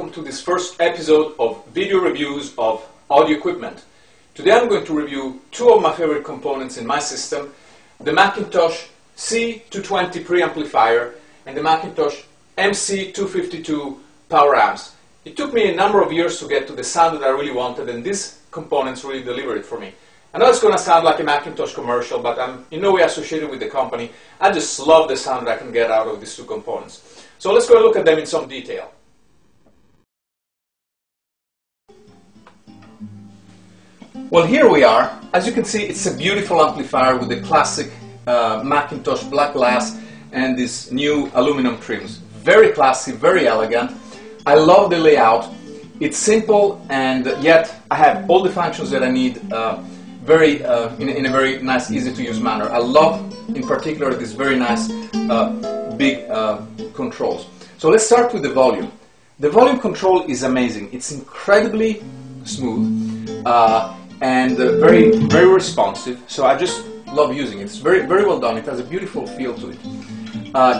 welcome to this first episode of video reviews of audio equipment. Today I'm going to review two of my favorite components in my system, the McIntosh C220 preamplifier and the McIntosh MC252 power amps. It took me a number of years to get to the sound that I really wanted, and these components really delivered it for me. I know it's going to sound like a McIntosh commercial, but I'm in no way associated with the company. I just love the sound that I can get out of these two components. So let's go and look at them in some detail. Well, here we are. As you can see, it's a beautiful amplifier with the classic McIntosh black glass and these new aluminum trims. Very classy, very elegant. I love the layout. It's simple, and yet I have all the functions that I need in a very nice, easy to use manner. I love, in particular, these very nice big controls. So let's start with the volume. The volume control is amazing. It's incredibly smooth and very responsive. So I just love using it. It's very well done. It has a beautiful feel to it.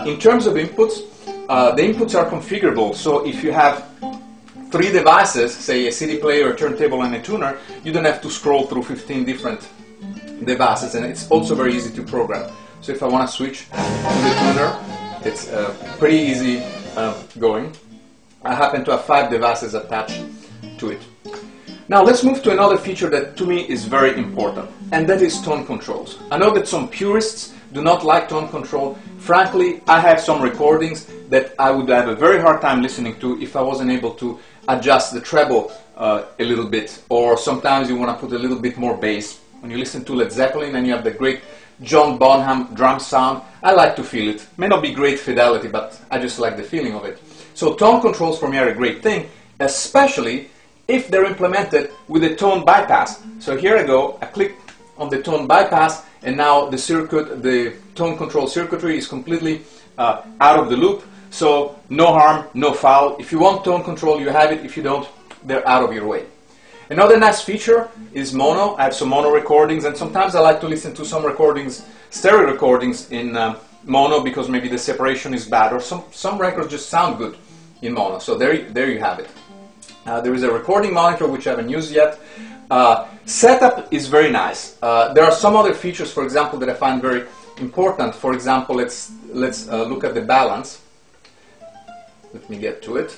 In terms of inputs, the inputs are configurable. So if you have three devices, say a CD player, a turntable, and a tuner, you don't have to scroll through 15 different devices, and it's also very easy to program. So if I want to switch to the tuner, it's pretty easy going. I happen to have 5 devices attached to it. Now let's move to another feature that to me is very important, and that is tone controls. I know that some purists do not like tone control. Frankly, I have some recordings that I would have a very hard time listening to if I wasn't able to adjust the treble a little bit, or sometimes you want to put a little bit more bass. When you listen to Led Zeppelin and you have the great John Bonham drum sound, I like to feel it. May not be great fidelity, but I just like the feeling of it. So tone controls for me are a great thing, especially if they're implemented with a tone bypass. So here I go, I click on the tone bypass, and now the tone control circuitry is completely out of the loop. So no harm, no foul. If you want tone control, you have it. If you don't, they're out of your way. Another nice feature is mono. I have some mono recordings, and sometimes I like to listen to some recordings, stereo recordings in mono, because maybe the separation is bad, or some records just sound good in mono. So there you have it. There is a recording monitor which I haven't used yet. Setup is very nice. There are some other features, for example, that I find very important. For example, let's look at the balance. Let me get to it.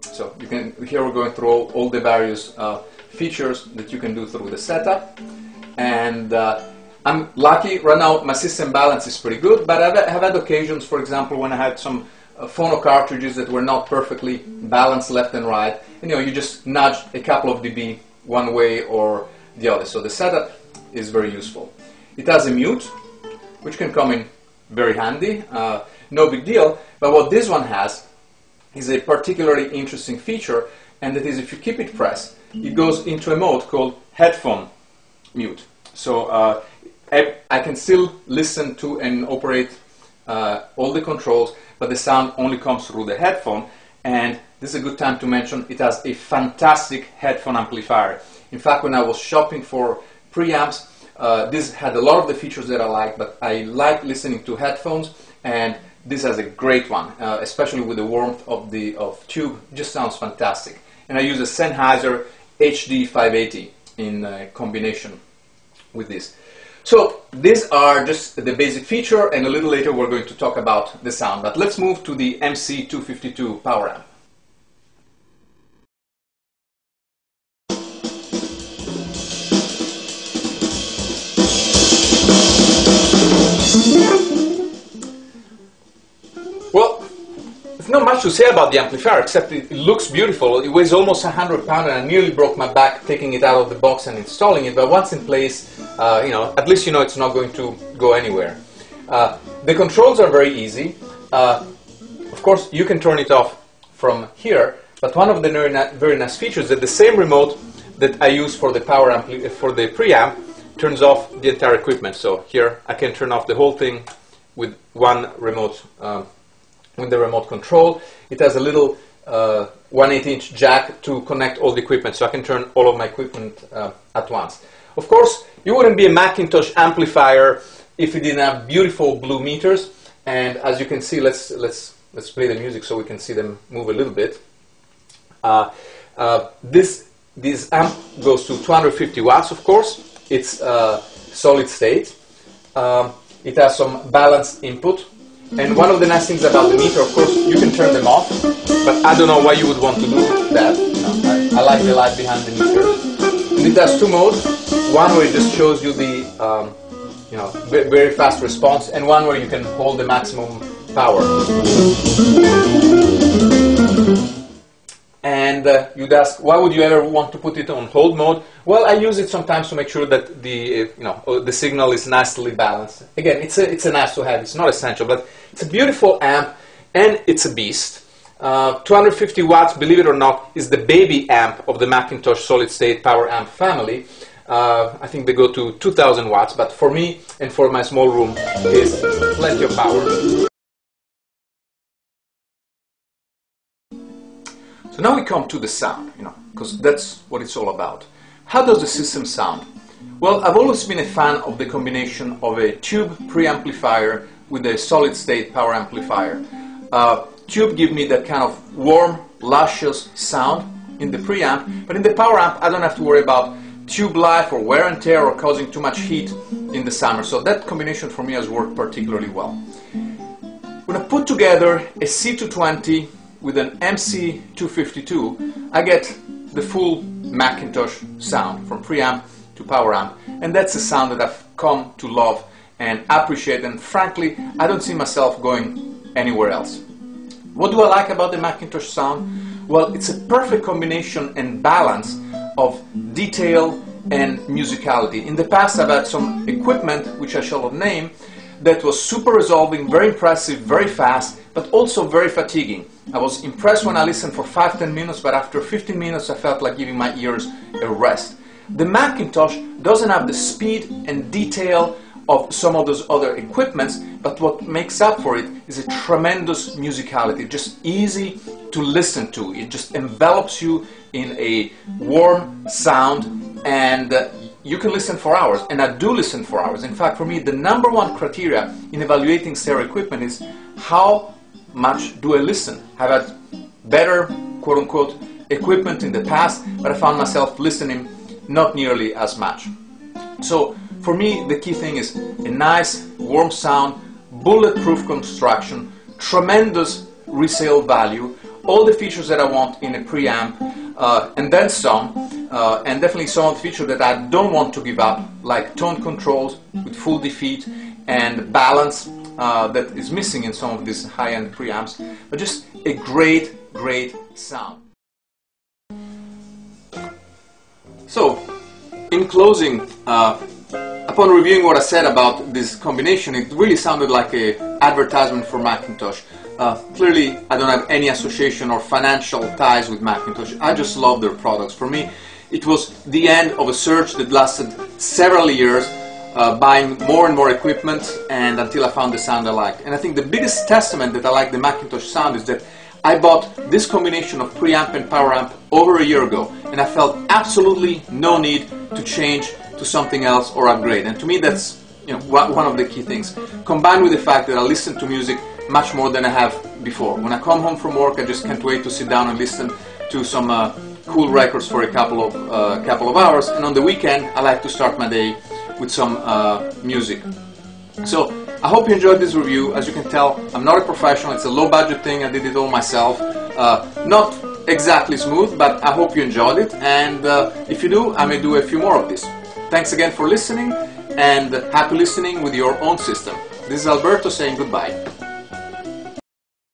So you can, here we're going through all the various features that you can do through the setup. And I'm lucky right now, my system balance is pretty good, but I have had occasions, for example, when I had some phono cartridges that were not perfectly balanced left and right. And, you just nudge a couple of dB one way or the other. So the setup is very useful. It has a mute, which can come in very handy. No big deal. But what this one has is a particularly interesting feature, and that is if you keep it pressed, it goes into a mode called headphone mute. So I can still listen to and operate all the controls, but the sound only comes through the headphone. And this is a good time to mention it has a fantastic headphone amplifier. In fact, when I was shopping for preamps, this had a lot of the features that I like, but I like listening to headphones, and this has a great one, especially with the warmth of tube. It just sounds fantastic. And I use a Sennheiser HD 580 in combination with this. So these are just the basic feature, and a little later we're going to talk about the sound. But let's move to the MC252 power amp. Well, there's not much to say about the amplifier, except it looks beautiful. It weighs almost 100 pounds, and I nearly broke my back taking it out of the box and installing it. But once in place, at least it's not going to go anywhere. The controls are very easy. Of course, you can turn it off from here. But one of the very nice features is that the same remote that I use for the for the preamp turns off the entire equipment. So here I can turn off the whole thing with one remote. With the remote control. It has a little 1/8-inch jack to connect all the equipment, so I can turn all of my equipment at once. Of course, you wouldn't be a McIntosh amplifier if it didn't have beautiful blue meters. And as you can see, let's let's play the music so we can see them move a little bit. This amp goes to 250 watts, of course. It's solid state. It has some balanced input. And one of the nice things about the meter, of course, you can turn them off, but I don't know why you would want to do that. I like the light behind the meter. And it has two modes. One where it just shows you the very fast response, and one where you can hold the maximum power. And you'd ask, why would you ever want to put it on hold mode? Well, I use it sometimes to make sure that the signal is nicely balanced. Again, it's a nice to have. It's not essential, but it's a beautiful amp, and it's a beast. 250 watts, believe it or not, is the baby amp of the McIntosh solid-state power amp family. I think they go to 2000 watts, but for me and for my small room, is plenty of power. So now we come to the sound, because that's what it's all about. How does the system sound? Well, I've always been a fan of the combination of a tube preamplifier with a solid-state power amplifier. Tube give me that kind of warm, luscious sound in the preamp, but in the power amp I don't have to worry about tube life or wear and tear or causing too much heat in the summer. So that combination for me has worked particularly well. When I put together a C220 with an MC252, I get the full McIntosh sound from preamp to power amp, and that's a sound that I've come to love and appreciate, and frankly I don't see myself going anywhere else. What do I like about the McIntosh sound? Well, it's a perfect combination and balance of detail and musicality. In the past I've had some equipment, which I shall not name, that was super resolving, very impressive, very fast, but also very fatiguing. I was impressed when I listened for 5-10 minutes, but after 15 minutes I felt like giving my ears a rest. The McIntosh doesn't have the speed and detail of some of those other equipments, but what makes up for it is a tremendous musicality, just easy to listen to. It just envelops you in a warm sound, and you can listen for hours, and I do listen for hours. In fact, for me, the number one criteria in evaluating stereo equipment is how much do I listen. I've had better, quote-unquote, equipment in the past, but I found myself listening not nearly as much. So, for me, the key thing is a nice, warm sound, bulletproof construction, tremendous resale value, all the features that I want in a preamp, and then some, and definitely some of the features that I don't want to give up, like tone controls with full defeat and balance that is missing in some of these high-end preamps, but just a great, great sound. So, in closing, upon reviewing what I said about this combination, it really sounded like an advertisement for McIntosh. Clearly, I don't have any association or financial ties with McIntosh. I just love their products. For me, it was the end of a search that lasted several years, buying more and more equipment, and until I found the sound I liked. And I think the biggest testament that I like the McIntosh sound is that I bought this combination of preamp and power amp over a year ago, and I felt absolutely no need to change to something else or upgrade. And to me, that's one of the key things, combined with the fact that I listen to music much more than I have before. When I come home from work, I just can't wait to sit down and listen to some cool records for a couple of hours, and on the weekend I like to start my day with some music. So I hope you enjoyed this review. As you can tell, I'm not a professional. It's a low budget thing. I did it all myself. Not exactly smooth, but I hope you enjoyed it, and if you do, I may do a few more of this. Thanks again for listening, and happy listening with your own system. This is Alberto saying goodbye.